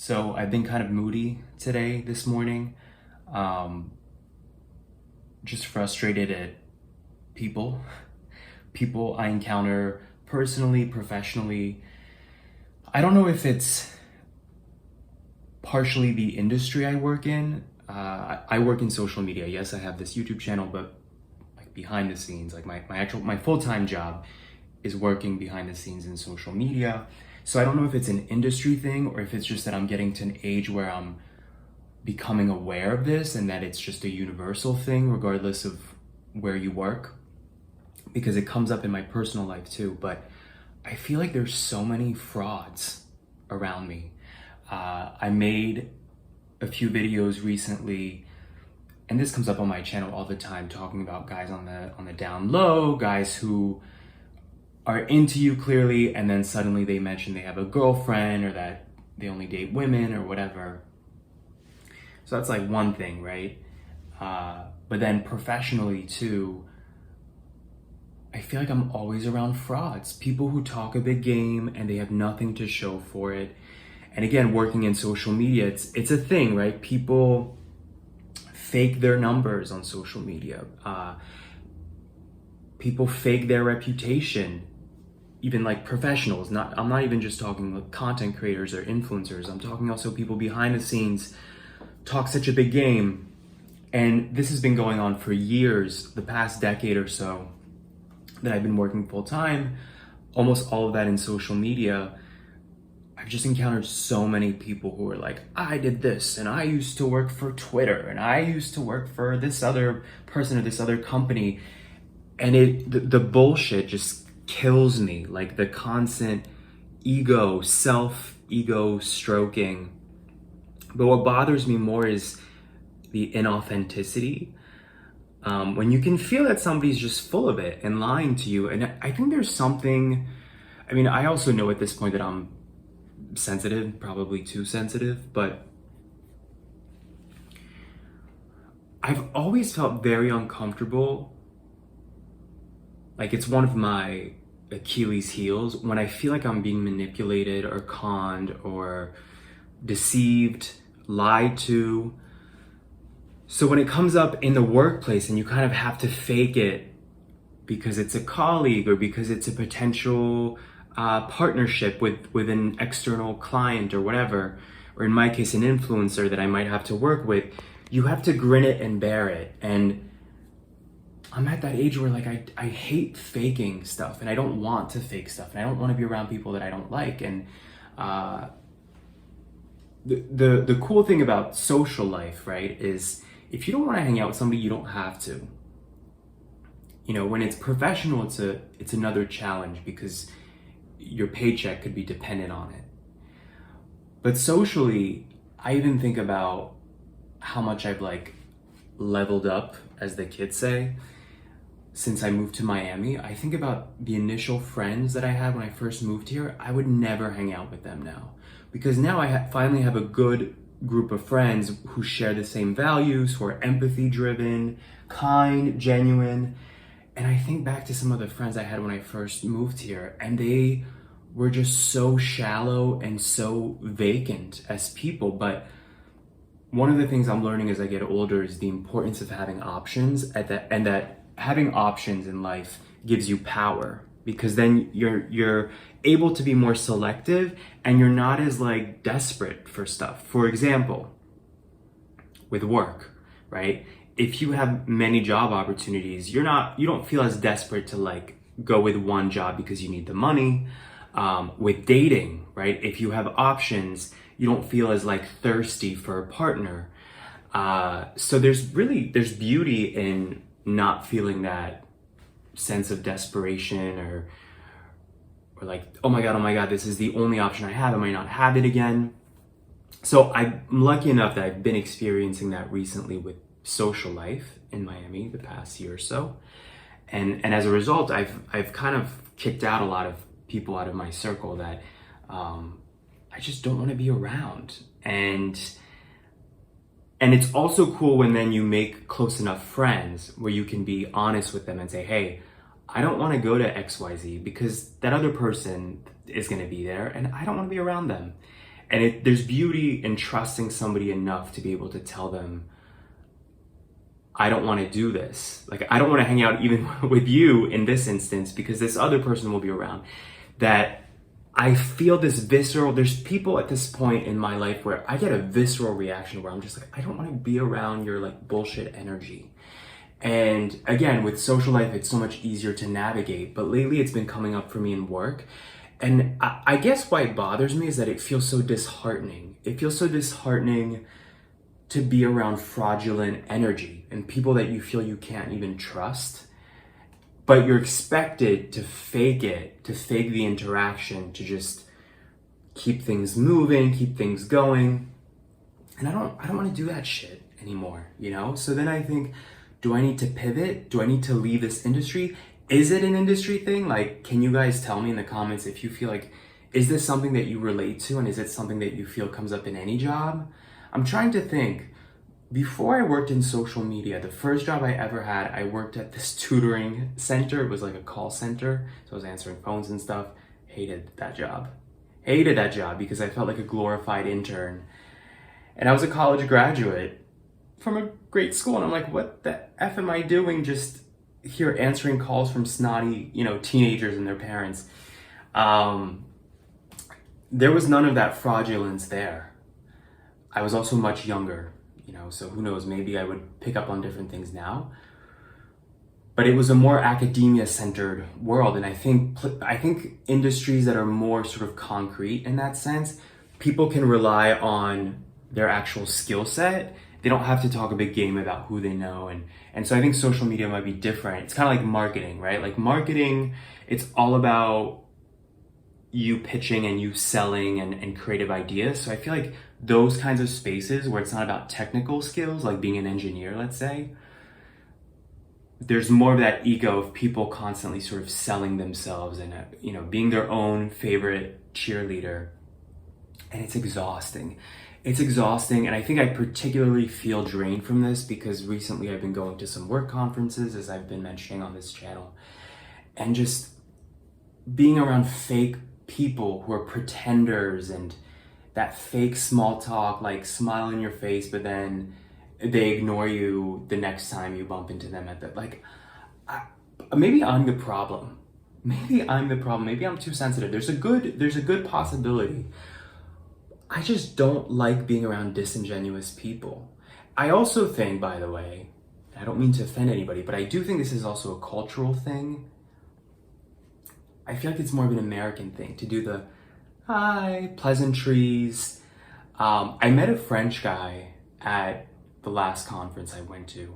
So I've been kind of moody today, this morning. Um, just frustrated at people, people I encounter personally, professionally. I don't know if it's partially the industry I work in. I work in social media. Yes, I have this YouTube channel, but like behind the scenes, like my full-time job is working behind the scenes in social media. So I don't know if it's an industry thing or if it's just that I'm getting to an age where I'm becoming aware of this and that it's just a universal thing regardless of where you work, because it comes up in my personal life too. But I feel like there's so many frauds around me. I made a few videos recently, and this comes up on my channel all the time, talking about guys on the down low, guys who are into you clearly, and then suddenly they mention they have a girlfriend or that they only date women or whatever. So that's like one thing, right? But then professionally too, I feel like I'm always around frauds, people who talk a big game and they have nothing to show for it. And again, working in social media, it's a thing, right? People fake their numbers on social media. People fake their reputation, even like professionals. I'm not even just talking like content creators or influencers. I'm talking also people behind the scenes talk such a big game. And this has been going on for years, the past decade or so that I've been working full time, almost all of that in social media. I've just encountered so many people who are like, I did this, and I used to work for Twitter, and I used to work for this other person or this other company. And the bullshit just kills me. Like the constant ego stroking. But what bothers me more is the inauthenticity. When you can feel that somebody's just full of it and lying to you. And I think there's something, I mean, I also know at this point that I'm sensitive, probably too sensitive, but I've always felt very uncomfortable. Like it's one of my Achilles heels when I feel like I'm being manipulated or conned or deceived, lied to. So when it comes up in the workplace and you kind of have to fake it because it's a colleague or because it's a potential partnership with an external client or whatever, or in my case, an influencer that I might have to work with, you have to grin it and bear it. And I'm at that age where like I hate faking stuff, and I don't want to fake stuff, and I don't want to be around people that I don't like. And the cool thing about social life, right, is if you don't want to hang out with somebody, you don't have to. You know, when it's professional, it's another challenge because your paycheck could be dependent on it. But socially, I even think about how much I've like leveled up, as the kids say, since I moved to Miami. I think about the initial friends that I had when I first moved here. I would never hang out with them now, because now I finally have a good group of friends who share the same values, who are empathy driven, kind, genuine. And I think back to some of the friends I had when I first moved here, and they were just so shallow and so vacant as people. But one of the things I'm learning as I get older is the importance of having options and that having options in life gives you power, because then you're able to be more selective and you're not as like desperate for stuff. For example, with work, right? If you have many job opportunities, you don't feel as desperate to like go with one job because you need the money. With dating, right? If you have options, you don't feel as like thirsty for a partner. So there's beauty in not feeling that sense of desperation or like, oh my God, this is the only option I have. I might not have it again. So I'm lucky enough that I've been experiencing that recently with social life in Miami the past year or so. And as a result, I've kind of kicked out a lot of people out of my circle that I just don't want to be around. And it's also cool when then you make close enough friends where you can be honest with them and say, hey, I don't want to go to XYZ because that other person is going to be there and I don't want to be around them. And there's beauty in trusting somebody enough to be able to tell them, I don't want to do this. Like, I don't want to hang out even with you in this instance because this other person will be around. That I feel this visceral, there's people at this point in my life where I get a visceral reaction where I'm just like, I don't want to be around your like bullshit energy. And again, with social life, it's so much easier to navigate. But lately it's been coming up for me in work. And I guess why it bothers me is that it feels so disheartening. It feels so disheartening to be around fraudulent energy and people that you feel you can't even trust. But you're expected to fake it, to fake the interaction, to just keep things moving, keep things going. And I don't want to do that shit anymore, you know? So then I think, do I need to pivot? Do I need to leave this industry? Is it an industry thing? Like, can you guys tell me in the comments if you feel like, is this something that you relate to? And is it something that you feel comes up in any job? I'm trying to think. Before I worked in social media, the first job I ever had, I worked at this tutoring center. It was like a call center. So I was answering phones and stuff. Hated that job. Hated that job because I felt like a glorified intern. And I was a college graduate from a great school. And I'm like, what the F am I doing just here answering calls from snotty, teenagers and their parents? There was none of that fraudulence there. I was also much younger. So who knows, maybe I would pick up on different things now. But it was a more academia-centered world, and I think industries that are more sort of concrete in that sense, people can rely on their actual skill set. They don't have to talk a big game about who they know, and so I think social media might be different. It's kind of like marketing, right? Like marketing, it's all about you pitching and you selling and creative ideas. So I feel like those kinds of spaces where it's not about technical skills, like being an engineer, let's say, there's more of that ego of people constantly sort of selling themselves and, being their own favorite cheerleader. And it's exhausting. It's exhausting. And I think I particularly feel drained from this because recently I've been going to some work conferences, as I've been mentioning on this channel, and just being around fake people who are pretenders and that fake small talk, like smile in your face, but then they ignore you the next time you bump into them at the, maybe I'm the problem. Maybe I'm too sensitive. There's a good possibility. I just don't like being around disingenuous people. I also think, by the way, I don't mean to offend anybody, but I do think this is also a cultural thing. I feel like it's more of an American thing to do the hi, pleasantries. I met a French guy at the last conference I went to,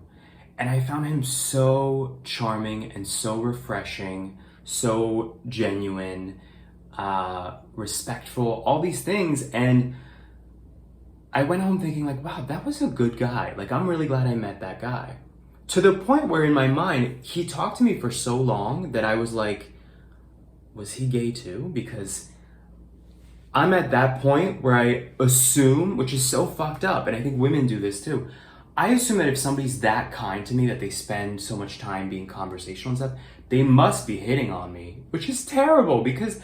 and I found him so charming and so refreshing, so genuine, respectful, all these things. And I went home thinking like, wow, that was a good guy. Like, I'm really glad I met that guy. To the point where in my mind, he talked to me for so long that I was like, was he gay too? Because I'm at that point where I assume, which is so fucked up, and I think women do this too, I assume that if somebody's that kind to me, that they spend so much time being conversational and stuff, they must be hitting on me, which is terrible because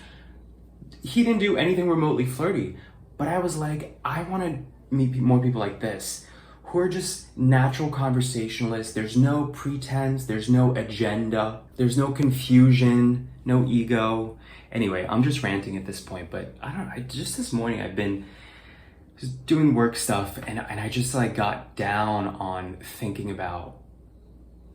he didn't do anything remotely flirty. But I was like, I want to meet more people like this, who are just natural conversationalists. There's no pretense, there's no agenda, there's no confusion, no ego. Anyway, I'm just ranting at this point, but I don't know, just this morning I've been just doing work stuff and I just like got down on thinking about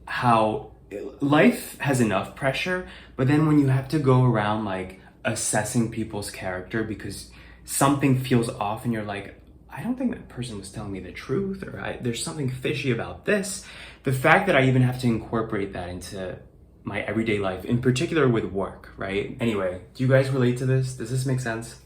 how life has enough pressure, but then when you have to go around like assessing people's character because something feels off and you're like, I don't think that person was telling me the truth, or there's something fishy about this. The fact that I even have to incorporate that into my everyday life, in particular with work, right? Anyway, do you guys relate to this? Does this make sense?